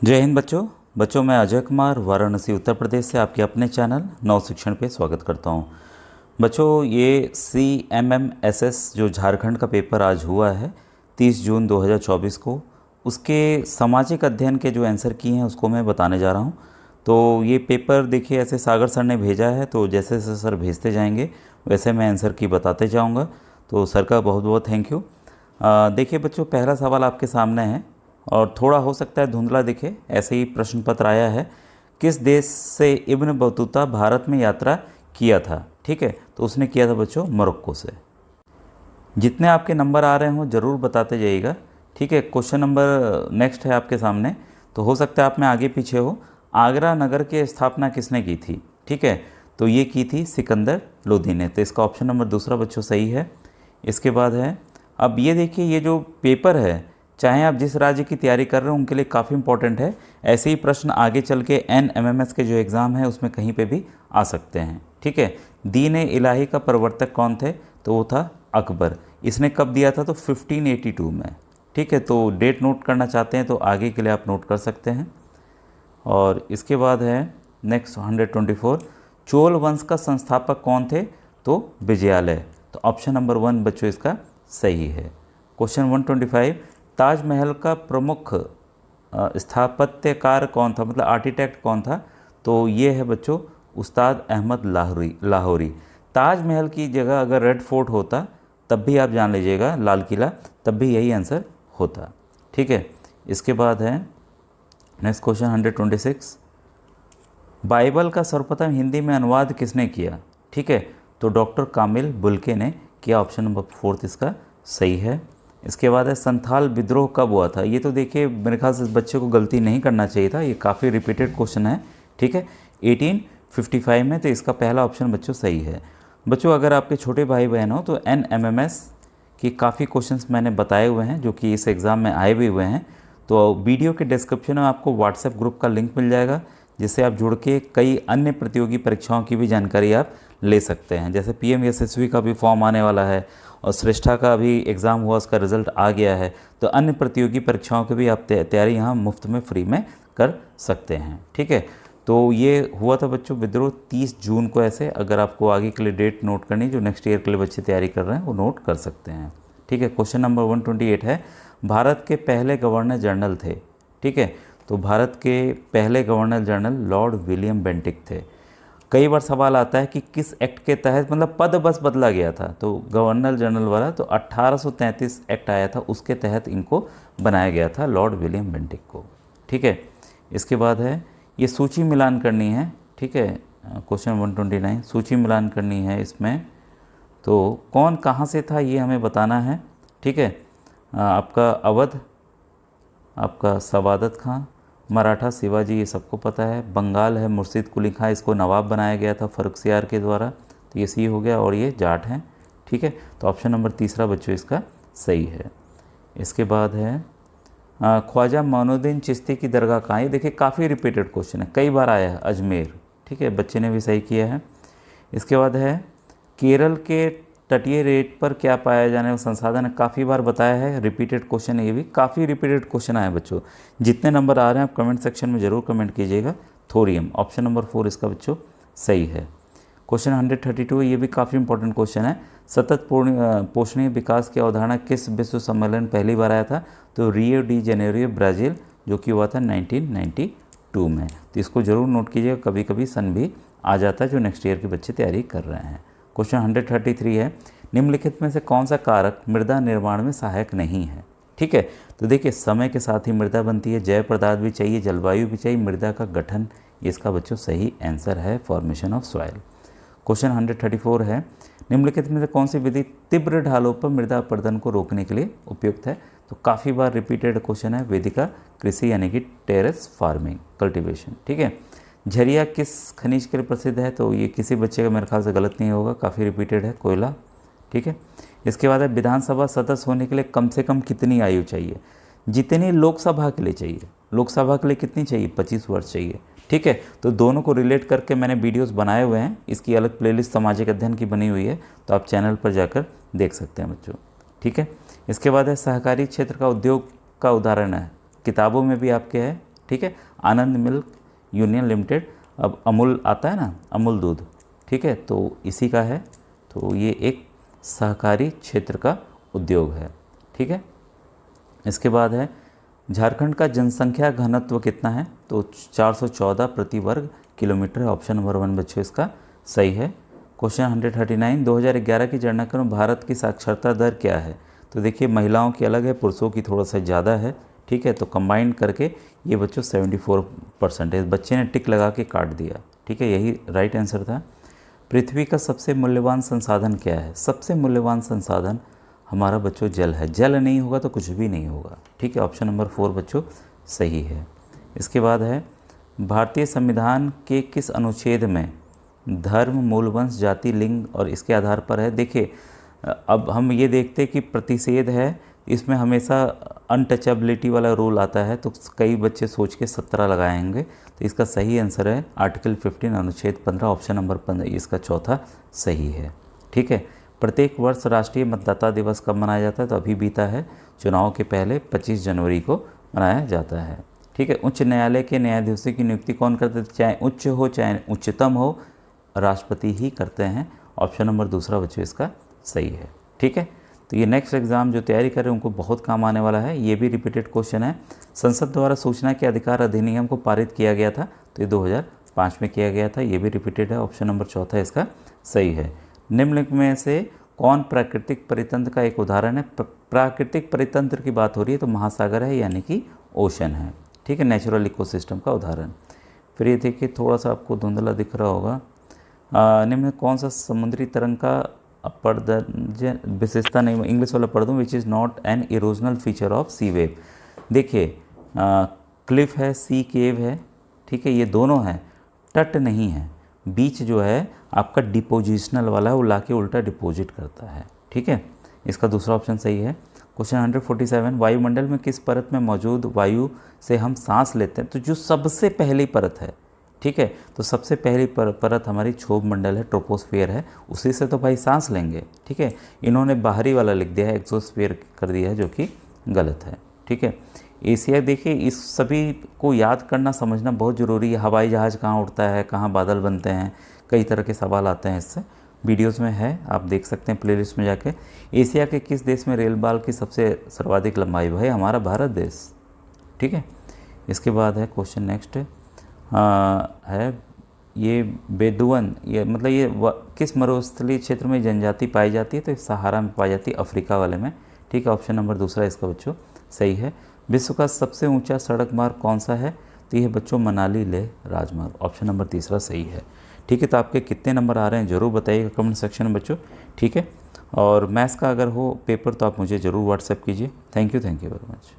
जय हिंद बच्चों मैं अजय कुमार वाराणसी उत्तर प्रदेश से आपके अपने चैनल नव शिक्षण पे स्वागत करता हूँ। बच्चों ये CMMSS जो झारखंड का पेपर आज हुआ है 30 जून 2024 को, उसके सामाजिक अध्ययन के जो आंसर की हैं उसको मैं बताने जा रहा हूँ। तो ये पेपर देखिए ऐसे सागर सर ने भेजा है, तो जैसे जैसे सर भेजते जाएंगे वैसे मैं आंसर की बताते जाऊँगा। तो सर का बहुत बहुत थैंक यू। देखिए बच्चों, पहला सवाल आपके सामने है और थोड़ा हो सकता है धुंधला दिखे, ऐसे ही प्रश्न पत्र आया है। किस देश से इब्न बतूता भारत में यात्रा किया था? ठीक है, तो उसने किया था बच्चों मोरक्को से। जितने आपके नंबर आ रहे हों ज़रूर बताते जाइएगा। ठीक है, क्वेश्चन नंबर नेक्स्ट है आपके सामने। तो हो सकता है आप में आगे पीछे हो। आगरा नगर की स्थापना किसने की थी? ठीक है, तो ये की थी सिकंदर लोदी ने। तो इसका ऑप्शन नंबर दूसरा बच्चों सही है। इसके बाद है, अब ये देखिए, ये जो पेपर है चाहे आप जिस राज्य की तैयारी कर रहे हो उनके लिए काफ़ी इंपॉर्टेंट है। ऐसे ही प्रश्न आगे चल के NMMS के जो एग्ज़ाम है उसमें कहीं पे भी आ सकते हैं। ठीक है, दीन ए इलाही का प्रवर्तक कौन थे? तो वो था अकबर। इसने कब दिया था? तो 1582 में। ठीक है, तो डेट नोट करना चाहते हैं तो आगे के लिए आप नोट कर सकते हैं। और इसके बाद है नेक्स्ट 124, चोल वंश का संस्थापक कौन थे? तो विजयालय। तो ऑप्शन नंबर 1 बच्चों इसका सही है। क्वेश्चन 125, ताजमहल का प्रमुख स्थापत्यकार कौन था, मतलब आर्किटेक्ट कौन था? तो ये है बच्चों उस्ताद अहमद लाहौरी। ताजमहल की जगह अगर रेड फोर्ट होता तब भी आप जान लीजिएगा, लाल किला, तब भी यही आंसर होता। ठीक है, इसके बाद है नेक्स्ट क्वेश्चन 126, बाइबल का सर्वप्रथम हिंदी में अनुवाद किसने किया? ठीक है, तो डॉक्टर कामिल बुल्के ने किया। ऑप्शन नंबर 4 इसका सही है। इसके बाद है, संथाल विद्रोह कब हुआ था? ये तो देखिए मेरे ख्याल से इस बच्चे को गलती नहीं करना चाहिए था, ये काफ़ी रिपीटेड क्वेश्चन है। ठीक है, 1855 में। तो इसका पहला ऑप्शन बच्चों सही है। बच्चों अगर आपके छोटे भाई बहन हो तो NMMS की काफ़ी क्वेश्चंस मैंने बताए हुए हैं जो कि इस एग्ज़ाम में आए भी हुए हैं। तो वीडियो के डिस्क्रिप्शन में आपको व्हाट्सएप ग्रुप का लिंक मिल जाएगा, जिससे आप जुड़ के कई अन्य प्रतियोगी परीक्षाओं की भी जानकारी आप ले सकते हैं। जैसे PM SSV का भी फॉर्म आने वाला है और श्रेष्ठा का भी एग्ज़ाम हुआ, उसका रिज़ल्ट आ गया है। तो अन्य प्रतियोगी परीक्षाओं की भी आप तैयारी यहाँ मुफ्त में फ्री में कर सकते हैं। ठीक है, तो ये हुआ था बच्चों विद्रोह 30 जून को। ऐसे अगर आपको आगे के लिए डेट नोट करनी, जो नेक्स्ट ईयर के लिए बच्चे तैयारी कर रहे हैं वो नोट कर सकते हैं। ठीक है, क्वेश्चन नंबर 128 है, भारत के पहले गवर्नर जनरल थे? ठीक है, तो भारत के पहले governor general Lord William Bentinck थे। कई बार सवाल आता है कि किस एक्ट के तहत, मतलब पद बस बदला गया था, तो गवर्नर जनरल वाला तो 1833 एक्ट आया था, उसके तहत इनको बनाया गया था लॉर्ड विलियम बेंटिक को। ठीक है, इसके बाद है, ये सूची मिलान करनी है। ठीक है, क्वेश्चन 129 सूची मिलान करनी है इसमें। तो कौन कहाँ से था ये हमें बताना है। ठीक है, आपका अवध, आपका सवादत खां, मराठा शिवाजी, ये सबको पता है। बंगाल है मुर्शिद कुली खां, इसको नवाब बनाया गया था फर्रुखसियार के द्वारा, तो ये सी हो गया। और ये जाट हैं। ठीक है, तो ऑप्शन नंबर तीसरा बच्चों इसका सही है। इसके बाद है, ख्वाजा मोइनुद्दीन चिश्ती की दरगाह कहाँ? ये देखिए काफ़ी रिपीटेड क्वेश्चन है, कई बार आया है, अजमेर। ठीक है, बच्चे ने भी सही किया है। इसके बाद है, केरल के तटीय रेट पर क्या पाया जाने वाला संसाधन है? काफ़ी बार बताया है, रिपीटेड क्वेश्चन है, ये भी काफ़ी रिपीटेड क्वेश्चन आया बच्चों। जितने नंबर आ रहे हैं आप कमेंट सेक्शन में ज़रूर कमेंट कीजिएगा। थोरियम, ऑप्शन नंबर 4 इसका बच्चों सही है। क्वेश्चन 132, ये भी काफ़ी इंपॉर्टेंट क्वेश्चन है, सतत पोषणीय विकास की अवधारणा किस विश्व सम्मेलन पहली बार आया था? तो रियो डी जेनेरियो ब्राज़ील, जो कि हुआ था 1992 में। तो इसको ज़रूर नोट कीजिएगा, कभी कभी सन भी आ जाता है जो नेक्स्ट ईयर के बच्चे तैयारी कर रहे हैं। क्वेश्चन 133 है, निम्नलिखित में से कौन सा कारक मृदा निर्माण में सहायक नहीं है? ठीक है, तो देखिए समय के साथ ही मृदा बनती है, जैव पदार्थ भी चाहिए, जलवायु भी चाहिए, मृदा का गठन, इसका बच्चों सही आंसर है फॉर्मेशन ऑफ सॉइल। क्वेश्चन 134 है, निम्नलिखित में से कौन सी विधि तीव्र ढालों पर मृदा अपरदन को रोकने के लिए उपयुक्त है? तो काफ़ी बार रिपीटेड क्वेश्चन है, वेदिका कृषि यानी कि टेरेस फार्मिंग, कल्टीवेशन। ठीक है, झरिया किस खनिज के लिए प्रसिद्ध है? तो ये किसी बच्चे का मेरे ख्याल से गलत नहीं होगा, काफ़ी रिपीटेड है, कोयला। ठीक है, इसके बाद है, विधानसभा सदस्य होने के लिए कम से कम कितनी आयु चाहिए? जितनी लोकसभा के लिए चाहिए। लोकसभा के लिए कितनी चाहिए? 25 वर्ष चाहिए। ठीक है, तो दोनों को रिलेट करके मैंने वीडियोस बनाए हुए हैं, इसकी अलग प्लेलिस्ट सामाजिक अध्ययन की बनी हुई है, तो आप चैनल पर जाकर देख सकते हैं बच्चों। ठीक है, इसके बाद है, सहकारी क्षेत्र का उद्योग का उदाहरण है, किताबों में भी आपके है। ठीक है। आनंद मिल्क यूनियन लिमिटेड, अब अमूल आता है ना, अमूल दूध, ठीक है, तो इसी का है। तो ये एक सहकारी क्षेत्र का उद्योग है, ठीक है। इसके बाद है झारखंड का जनसंख्या घनत्व कितना है, तो 414 प्रति वर्ग किलोमीटर है। ऑप्शन नंबर 1 बच्चों इसका सही है। क्वेश्चन 139, 2011 की जनगणना में भारत की साक्षरता दर क्या है। तो देखिए महिलाओं की अलग है, पुरुषों की थोड़ा सा ज़्यादा है, ठीक है। तो कंबाइंड करके ये बच्चों 74% है। बच्चे ने टिक लगा के काट दिया, ठीक है, यही राइट आंसर था। पृथ्वी का सबसे मूल्यवान संसाधन क्या है। सबसे मूल्यवान संसाधन हमारा बच्चों जल है। जल नहीं होगा तो कुछ भी नहीं होगा, ठीक है। ऑप्शन नंबर 4 बच्चों सही है। इसके बाद है भारतीय संविधान के किस अनुच्छेद में धर्म, मूल वंश, जाति, लिंग और इसके आधार पर है। देखिए अब हम ये देखते हैं कि प्रतिषेध है, इसमें हमेशा अनटचेबिलिटी वाला रूल आता है, तो कई बच्चे सोच के 17 लगाएंगे। तो इसका सही आंसर है आर्टिकल 15 अनुच्छेद 15, ऑप्शन नंबर 15 इसका चौथा सही है, ठीक है। प्रत्येक वर्ष राष्ट्रीय मतदाता दिवस कब मनाया जाता है, तो अभी बीता है, चुनाव के पहले 25 जनवरी को मनाया जाता है, ठीक है। उच्च न्यायालय के न्यायाधीशों की नियुक्ति कौन करते थे, चाहे उच्च हो चाहे उच्चतम हो, राष्ट्रपति ही करते हैं। ऑप्शन नंबर 2 बच्चों इसका सही है, ठीक है। तो ये नेक्स्ट एग्जाम जो तैयारी कर रहे हैं उनको बहुत काम आने वाला है। ये भी रिपीटेड क्वेश्चन है। संसद द्वारा सूचना के अधिकार अधिनियम को पारित किया गया था, तो ये 2005 में किया गया था, ये भी रिपीटेड है। ऑप्शन नंबर 4 इसका सही है। निम्नलिखित में से कौन प्राकृतिक परितंत्र का एक उदाहरण है। प्राकृतिक परितंत्र की बात हो रही है तो महासागर है, यानी कि ओशन है, ठीक है, नेचुरल इकोसिस्टम का उदाहरण। फिर ये देखिए थोड़ा सा आपको धुंधला दिख रहा होगा, निम्न कौन सा समुद्री तरंग का अपरदर्ज विशेषता नहीं, इंग्लिश वाला पढ़ दूँ, which is not an erosional feature of sea wave. देखिए क्लिफ है, सी केव है, ठीक है, ये दोनों हैं, तट नहीं है। बीच जो है आपका डिपोजिशनल वाला है, वो लाके उल्टा डिपोजिट करता है, ठीक है। इसका दूसरा ऑप्शन सही है। क्वेश्चन 147, वायुमंडल में किस परत में मौजूद वायु से हम सांस लेते हैं। तो जो सबसे पहली परत है, ठीक है, तो सबसे पहली परत हमारी क्षोभ मंडल है, ट्रोपोस्फियर है, उसी से तो भाई सांस लेंगे, ठीक है। इन्होंने बाहरी वाला लिख दिया है, एक्सोस्फियर कर दिया है, जो कि गलत है, ठीक है। एशिया देखिए, इस सभी को याद करना समझना बहुत ज़रूरी है। हवाई जहाज़ कहाँ उड़ता है, कहाँ बादल बनते हैं, कई तरह के सवाल आते हैं इससे। वीडियोस में है, आप देख सकते हैं प्लेलिस्ट में जाके। एशिया के किस देश में रेल बाल की सबसे सर्वाधिक लंबाई, भाई हमारा भारत देश, ठीक है। इसके बाद है क्वेश्चन नेक्स्ट है ये बेदुअन, ये मतलब ये किस मरुस्थलीय क्षेत्र में जनजाति पाई जाती है। तो सहारा में पाई जाती है, अफ्रीका वाले में, ठीक है। ऑप्शन नंबर 2 इसका बच्चों सही है। विश्व का सबसे ऊंचा सड़क मार्ग कौन सा है। तो ये बच्चों मनाली लेह राजमार्ग, ऑप्शन नंबर 3 सही है, ठीक है। तो आपके कितने नंबर आ रहे हैं ज़रूर बताइएगा कमेंट सेक्शन में बच्चों, ठीक है। और मैथ्स का अगर हो पेपर तो आप मुझे ज़रूर व्हाट्सएप कीजिए। Thank you very much.